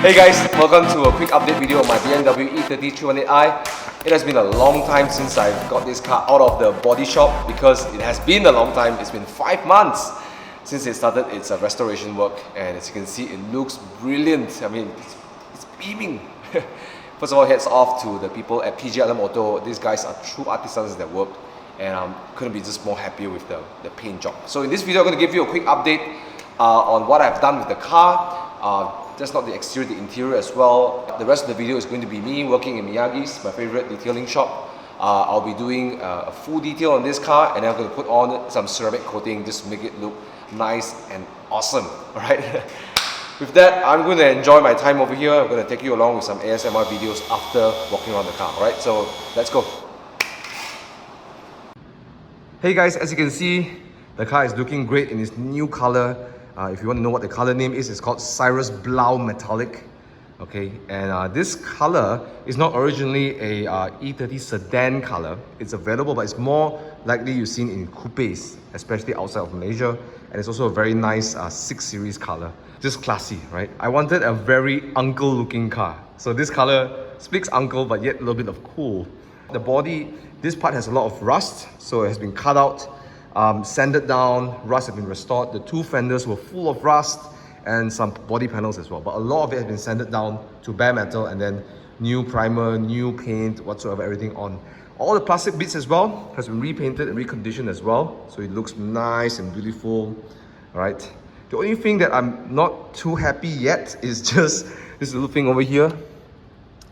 Hey guys, welcome to a quick update video on my BMW e30 318i. It has been a long time since I got this car out of the body shop because it has been a long time. It's been 5 months since it started its restoration work, and as you can see, it looks brilliant. I mean, it's beaming. First of all, heads off to the people at PJLM Auto. These guys are true artisans that work, and I couldn't be just more happier with the paint job. So in this video, I'm going to give you a quick update on what I've done with the car. Just not the exterior, the interior as well. The rest of the video is going to be me working in Miyagi's, my favorite detailing shop. I'll be doing a full detail on this car, and then I'm going to put on some ceramic coating just to make it look nice and awesome. Alright? With that, I'm going to enjoy my time over here. I'm going to take you along with some ASMR videos after walking around the car. Alright, so let's go. Hey guys, as you can see, the car is looking great in its new color. If you want to know what the color name is, it's called Cyrus Blau Metallic. Okay, and this color is not originally a E30 sedan color. It's available, but it's more likely you've seen in coupes, especially outside of Malaysia. And it's also a very nice 6 Series color. Just classy, right? I wanted a very uncle looking car. So this color speaks uncle, but yet a little bit of cool. The body, this part has a lot of rust, so it has been cut out. Sanded down, rust has been restored. The two fenders were full of rust and some body panels as well, but a lot of it has been sanded down to bare metal, and then new primer, new paint, whatsoever, everything on. All the plastic bits as well has been repainted and reconditioned as well, so it looks nice and beautiful. All right, the only thing that I'm not too happy yet is just this little thing over here.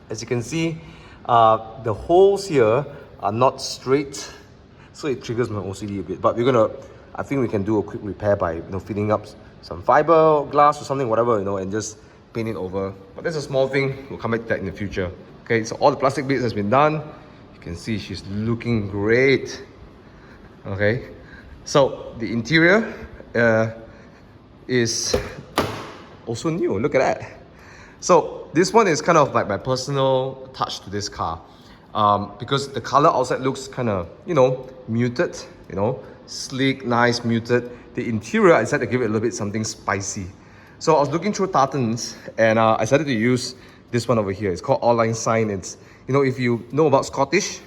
As you can see, the holes here are not straight, so it triggers my OCD a bit. But I think we can do a quick repair by filling up some fiber glass or something, whatever, and just paint it over. But that's a small thing. We'll come back to that in the future. Okay, so all the plastic bits has been done. You can see she's looking great. Okay, so the interior is also new. Look at that. So this one is kind of like my personal touch to this car. Because the color outside looks kind of, muted, sleek, nice, muted. The interior, I decided to give it a little bit something spicy. So I was looking through tartans, and I decided to use this one over here. It's called All-Line Sign. It's, if you know about Scottish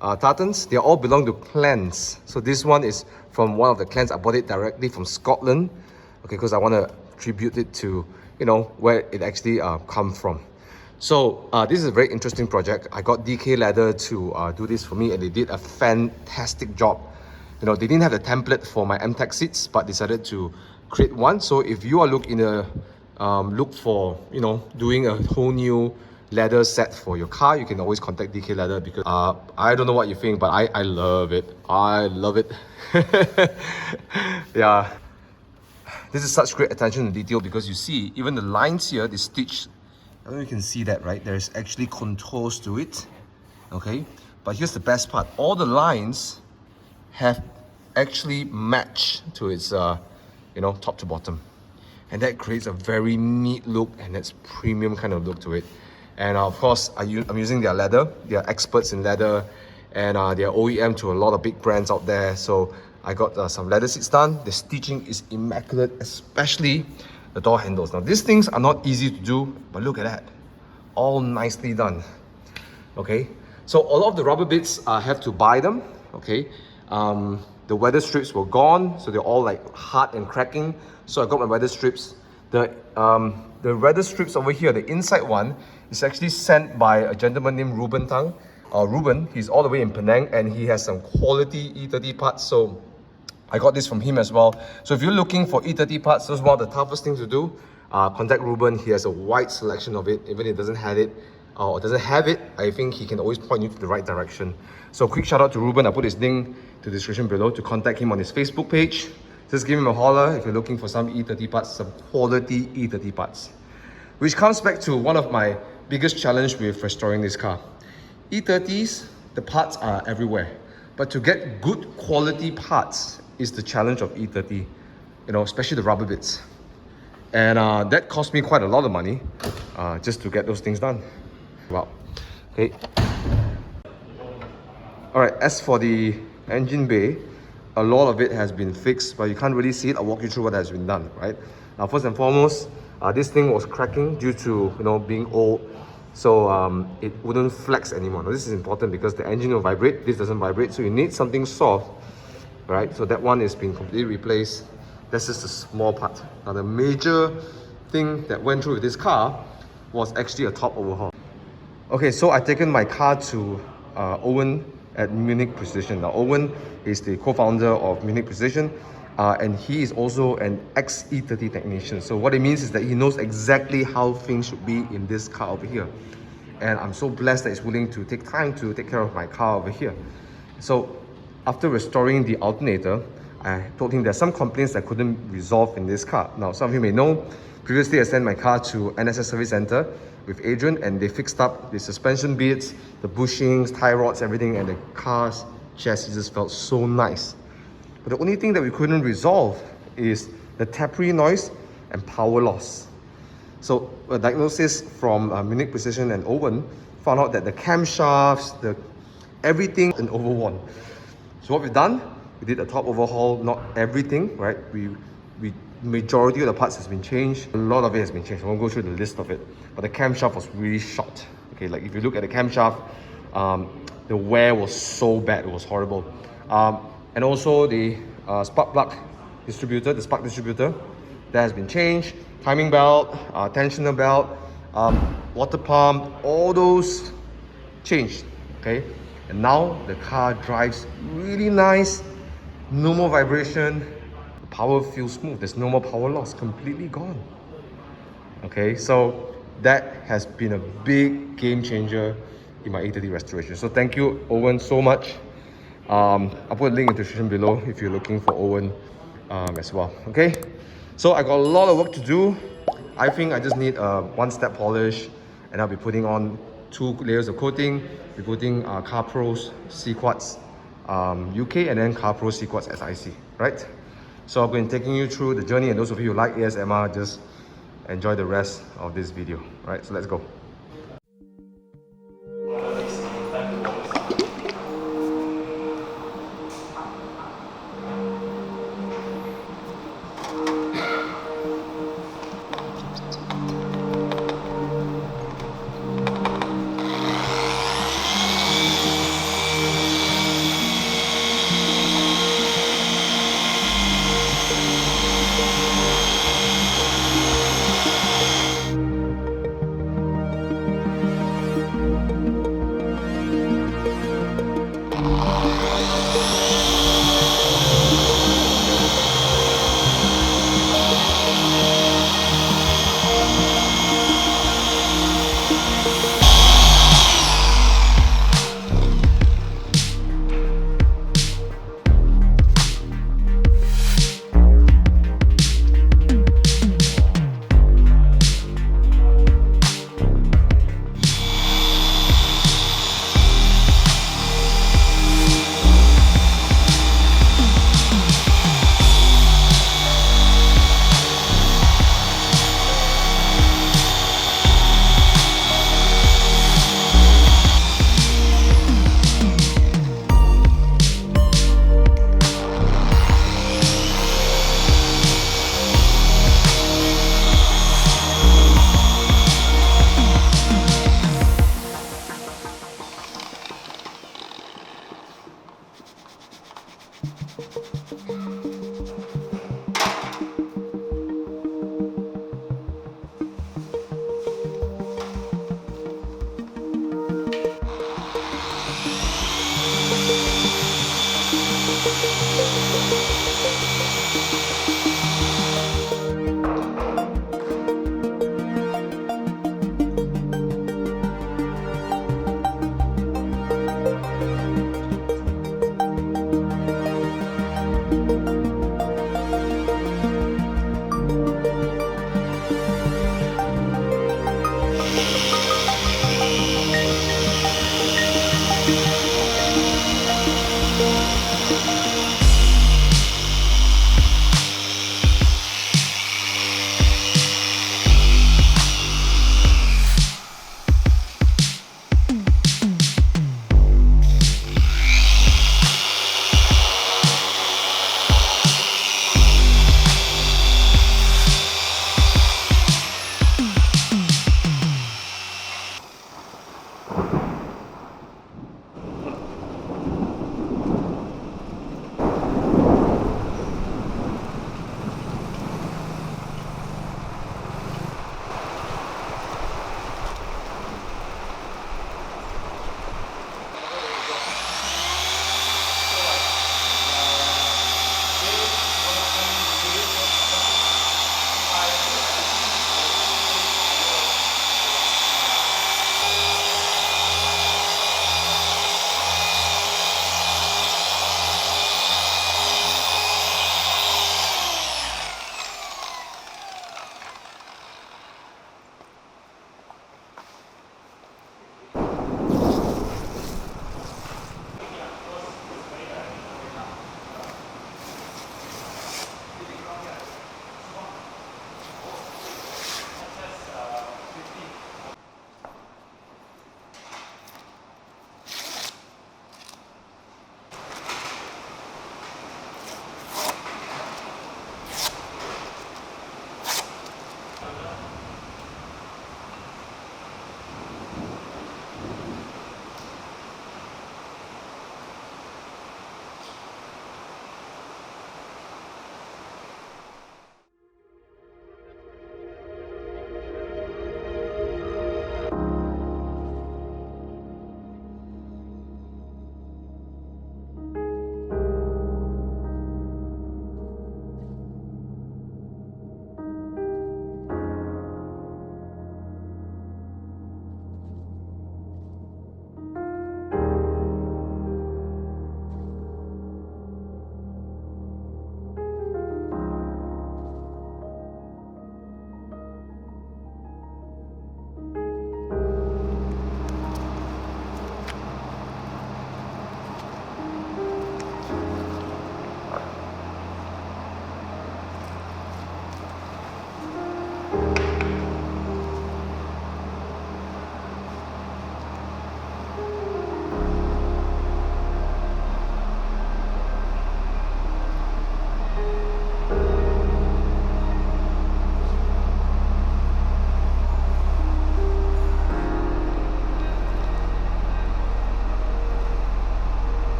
tartans, they all belong to clans. So this one is from one of the clans. I bought it directly from Scotland, okay, because I want to tribute it to, where it actually come from. So this is a very interesting project. I got DK Leather to do this for me, and they did a fantastic job. They didn't have a template for my M-Tech seats, but decided to create one. So if you are looking to look for, doing a whole new leather set for your car, you can always contact DK Leather, because I don't know what you think, but I love it. I love it. Yeah. This is such great attention to detail, because you see, even the lines here, they stitched. I don't know if you can see that, right? There's actually contours to it, okay? But here's the best part. All the lines have actually matched to its, top to bottom. And that creates a very neat look, and that's premium kind of look to it. And of course, I'm using their leather. They are experts in leather, and they are OEM to a lot of big brands out there. So I got some leather seats done. The stitching is immaculate, especially the door handles. Now these things are not easy to do, but look at that, all nicely done. Okay, so a lot of the rubber bits I have to buy them. Okay, the weather strips were gone, so they're all like hard and cracking. So I got my weather strips. The weather strips over here, the inside one, is actually sent by a gentleman named Reuben Tung. Reuben, he's all the way in Penang, and he has some quality E30 parts. So I got this from him as well. So if you're looking for E30 parts, this is one of the toughest things to do. Contact Reuben. He has a wide selection of it. Even if he doesn't have it, I think he can always point you to the right direction. So quick shout out to Reuben. I put his link to the description below to contact him on his Facebook page. Just give him a holler if you're looking for some E30 parts, some quality E30 parts. Which comes back to one of my biggest challenge with restoring this car. E30s, the parts are everywhere. But to get good quality parts is the challenge of E30, especially the rubber bits. And that cost me quite a lot of money just to get those things done. Wow. Okay. Alright, as for the engine bay, a lot of it has been fixed, but you can't really see it. I'll walk you through what has been done, right? Now, first and foremost, This thing was cracking due to being old, so it wouldn't flex anymore. Now, this is important because the engine will vibrate. This doesn't vibrate, so you need something soft, right? So that one is being completely replaced. That's just a small part. Now the major thing that went through with this car was actually a top overhaul. Okay, so I've taken my car to Owen at Munich Precision. Now Owen is the co-founder of Munich Precision, and he is also an ex-E30 technician. So what it means is that he knows exactly how things should be in this car over here. And I'm so blessed that he's willing to take time to take care of my car over here. So after restoring the alternator, I told him there's some complaints that couldn't resolve in this car. Now, some of you may know, previously I sent my car to NSS Service Center with Adrian, and they fixed up the suspension bits, the bushings, tie rods, everything, and the car's chassis just felt so nice. But the only thing that we couldn't resolve is the tapping noise and power loss. So a diagnosis from Munich Precision and Owen found out that the camshafts, everything is overworn. So what we've done, we did a top overhaul, not everything, right? Majority of the parts has been changed. A lot of it has been changed. I won't go through the list of it. But the camshaft was really short. Okay, like if you look at the camshaft, the wear was so bad, it was horrible. And also the spark plug distributor, the spark distributor, that has been changed. Timing belt, tensioner belt, water pump, all those changed, okay? And now the car drives really nice, no more vibration, the power feels smooth, there's no more power loss, completely gone. Okay, so that has been a big game changer in my E30 restoration. So thank you, Owen, so much. I'll put a link in the description below if you're looking for Owen as well. Okay, so I got a lot of work to do. I think I just need a one-step polish, and I'll be putting on 2 layers of coating. We're putting Car Pro's C-Quartz UK and then Car Pro C-Quartz SIC, right? So I'm going to be taking you through the journey, and those of you who like ASMR, just enjoy the rest of this video. Right, so let's go.